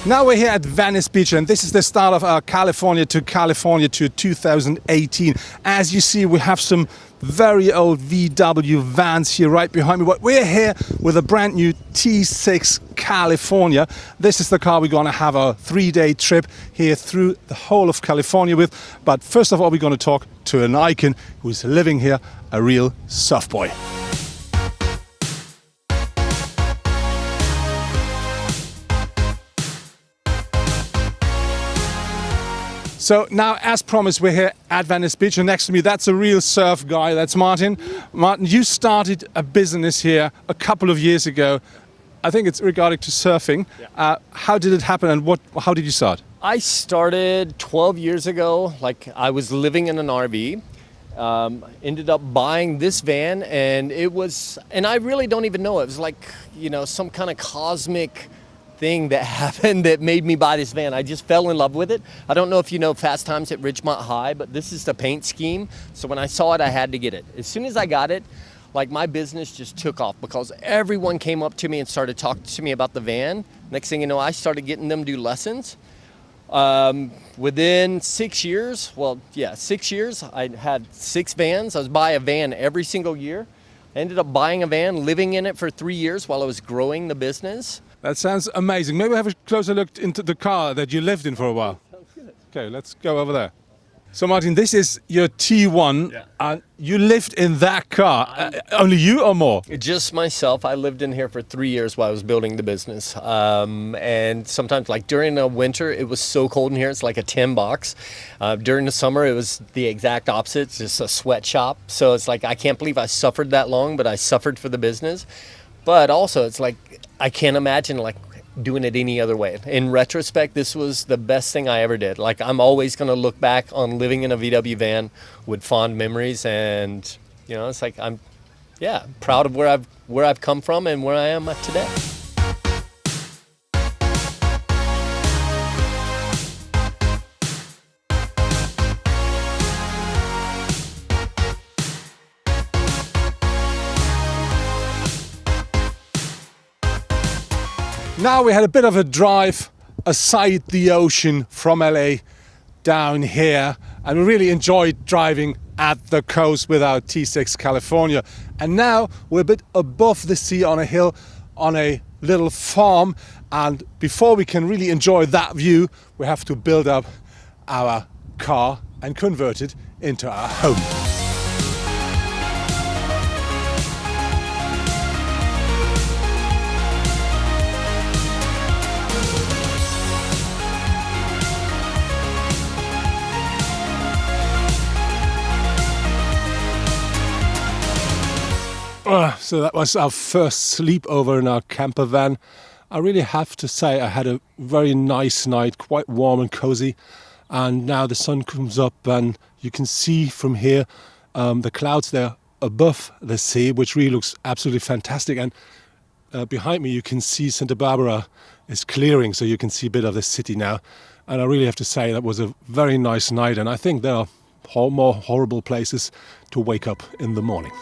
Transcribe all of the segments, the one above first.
Now we're here at Venice Beach, and this is the start of our California to 2018. As you see, we have some very old VW vans here right behind me. But we're here with a brand new T6 California. This is the car we're going to have a 3-day trip here through the whole of California with. But first of all, we're going to talk to an icon who's living here, a real soft boy. So now, as promised, we're here at Venice Beach, and next to me, that's a real surf guy. That's Martin. Martin, you started a business here a couple of years ago. I think it's regarding to surfing. Yeah. How did it happen, and how did you start? I started 12 years ago. I was living in an RV. Ended up buying this van, and I really don't even know. It was some kind of cosmic thing that happened that made me buy this van. I just fell in love with it. I don't know if you know Fast Times at Ridgemont High, but this is the paint scheme. So when I saw it, I had to get it. As soon as I got it, my business just took off because everyone came up to me and started talking to me about the van. Next thing you know, I started getting them to do lessons. Within 6 years, 6 years, I had 6 vans. I was buying a van every single year. I ended up buying a van, living in it for 3 years while I was growing the business. That sounds amazing. Maybe have a closer look into the car that you lived in for a while. Sounds good. Okay, let's go over there. So Martin, this is your T1. Yeah. And you lived in that car. Only you or more? Just myself. I lived in here for 3 years while I was building the business. And sometimes, during the winter, it was so cold in here. It's like a tin box. During the summer, it was the exact opposite. It's just a sweatshop. So it's I can't believe I suffered that long, but I suffered for the business. But also, it's I can't imagine doing it any other way. In retrospect, this was the best thing I ever did. I'm always going to look back on living in a VW van with fond memories, and it's I'm proud of where I've come from and where I am today. Now we had a bit of a drive aside the ocean from LA down here, and we really enjoyed driving at the coast with our T6 California. And now we're a bit above the sea on a hill on a little farm, and before we can really enjoy that view, we have to build up our car and convert it into our home. So that was our first sleepover in our camper van. I really have to say I had a very nice night, quite warm and cozy. And now the sun comes up and you can see from here the clouds there above the sea, which really looks absolutely fantastic. And behind me you can see Santa Barbara is clearing, so you can see a bit of the city now. And I really have to say that was a very nice night, and I think there are more horrible places to wake up in the morning.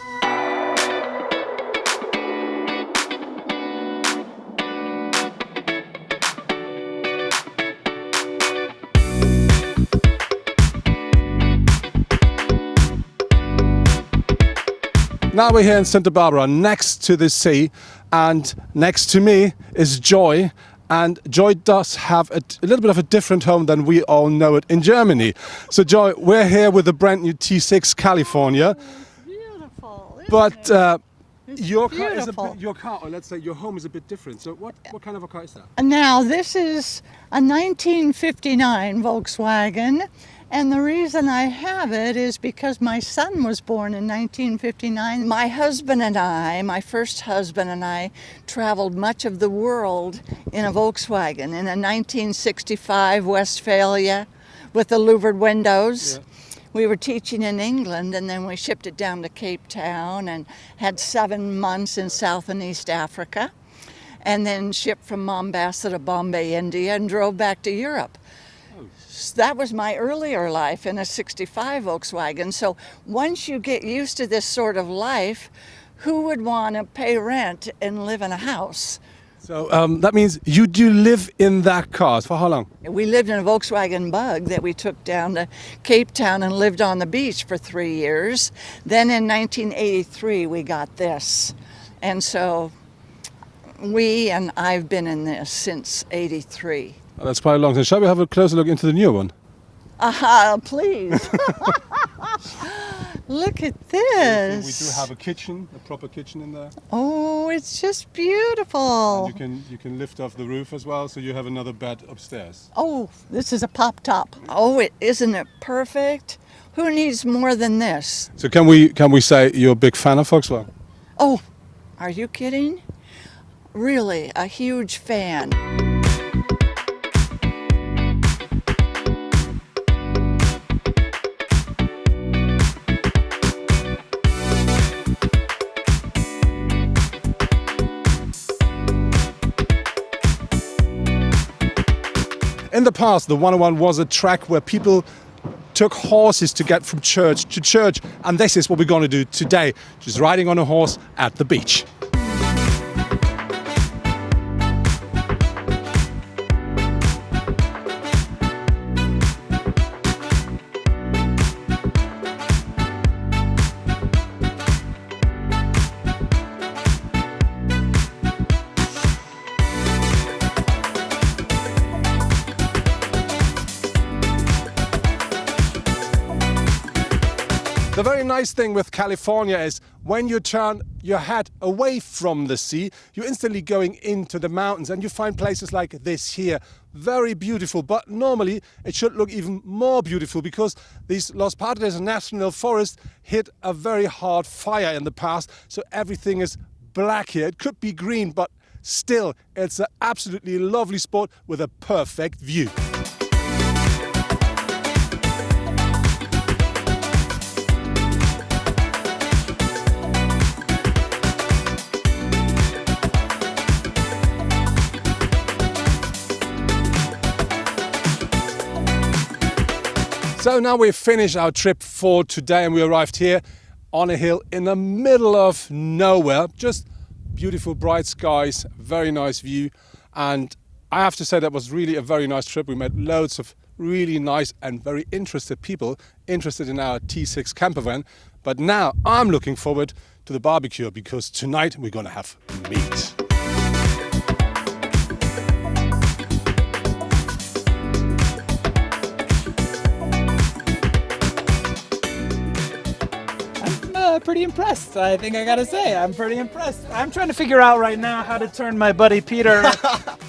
Now we're here in Santa Barbara, next to the sea, and next to me is Joy. And Joy does have a little bit of a different home than we all know it in Germany. So Joy, we're here with a brand new T6 California. Beautiful. But your car is or let's say your home is a bit different. So what kind of a car is that? Now this is a 1959 Volkswagen. And the reason I have it is because my son was born in 1959. My husband and I, my first husband and I, traveled much of the world in a Volkswagen in a 1965 Westphalia with the louvered windows. Yeah. We were teaching in England, and then we shipped it down to Cape Town and had 7 months in South and East Africa, and then shipped from Mombasa to Bombay, India, and drove back to Europe. That was my earlier life in a 65 Volkswagen. So once you get used to this sort of life, who would want to pay rent and live in a house? So that means you do live in that car. For how long? We lived in a Volkswagen Bug that we took down to Cape Town and lived on the beach for 3 years. Then in 1983 we got this. And so I've been in this since 83. Oh, that's quite a long time. Shall we have a closer look into the newer one? Aha, please. Look at this. We do have a kitchen, a proper kitchen in there. Oh, it's just beautiful. And you can lift off the roof as well, so you have another bed upstairs. Oh, this is a pop top. Oh, isn't it perfect? Who needs more than this? So can we say you're a big fan of Volkswagen? Oh, are you kidding? Really, a huge fan. In the past, the 101 was a track where people took horses to get from church to church, and this is what we're going to do today, just riding on a horse at the beach. The very nice thing with California is when you turn your head away from the sea, you're instantly going into the mountains, and you find places like this here. Very beautiful, but normally it should look even more beautiful because these Los Padres National Forest hit a very hard fire in the past, so everything is black here. It could be green, but still it's an absolutely lovely spot with a perfect view. So now we've finished our trip for today, and we arrived here on a hill in the middle of nowhere. Just beautiful bright skies, very nice view, and I have to say that was really a very nice trip. We met loads of really nice and very interested people interested in our T6 camper van. But now I'm looking forward to the barbecue because tonight we're gonna have meat. Pretty impressed. I think I gotta say, I'm pretty impressed. I'm trying to figure out right now how to turn my buddy Peter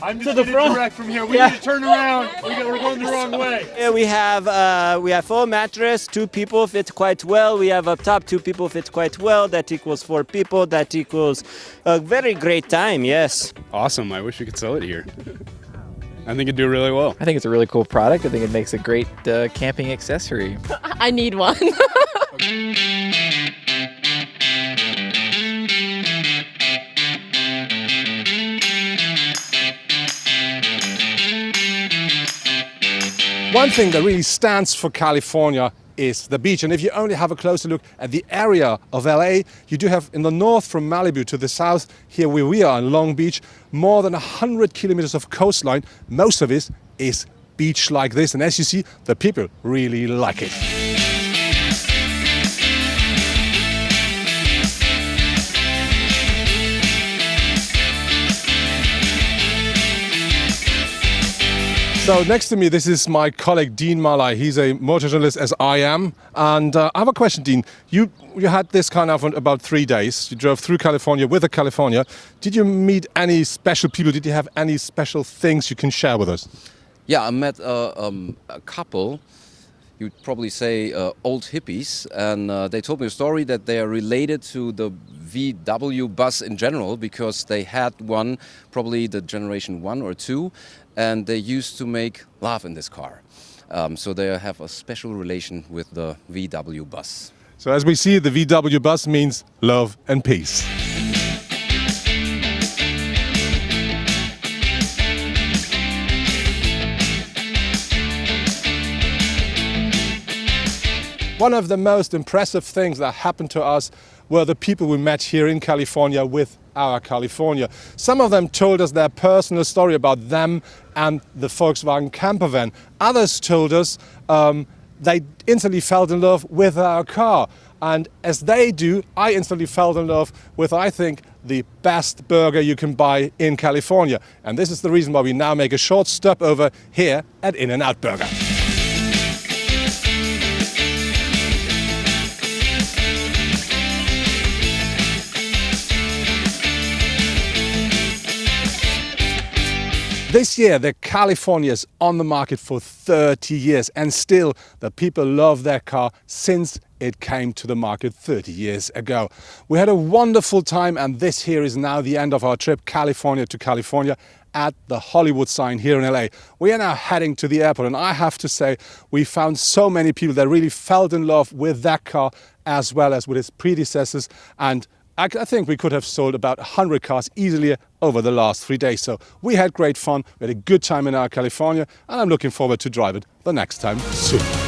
I'm to just the getting front. direct from here. We Yeah. need to turn around. We're going the wrong way. Yeah, we have full mattress, 2 people fit quite well. We have up top 2 people fit quite well. That equals 4 people. That equals a very great time. Yes. Awesome. I wish we could sell it here. I think it'd do really well. I think it's a really cool product. I think it makes a great camping accessory. I need one. One thing that really stands for California is the beach. And if you only have a closer look at the area of LA, you do have in the north from Malibu to the south, here where we are in Long Beach, more than 100 kilometers of coastline. Most of it is beach like this. And as you see, the people really like it. So next to me, this is my colleague Dean Malay. He's a motor journalist as I am. And I have a question, Dean. You had this kind of about 3 days. You drove through California with a California. Did you meet any special people? Did you have any special things you can share with us? Yeah, I met a couple, you'd probably say old hippies, and they told me a story that they are related to the VW bus in general because they had one, probably the generation 1 or 2, and they used to make love in this car. So they have a special relation with the VW bus. So as we see, the VW bus means love and peace. One of the most impressive things that happened to us were the people we met here in California with our California. Some of them told us their personal story about them and the Volkswagen camper van. Others told us they instantly fell in love with our car. And as they do, I instantly fell in love with, I think, the best burger you can buy in California. And this is the reason why we now make a short stop over here at In-N-Out Burger. This year, the California is on the market for 30 years, and still the people love their car since it came to the market 30 years ago. We had a wonderful time, and this here is now the end of our trip, California to California, at the Hollywood sign here in LA. We are now heading to the airport, and I have to say, we found so many people that really fell in love with that car as well as with its predecessors, and I think we could have sold about 100 cars easily over the last 3 days. So we had great fun, we had a good time in our California, and I'm looking forward to drive it the next time soon.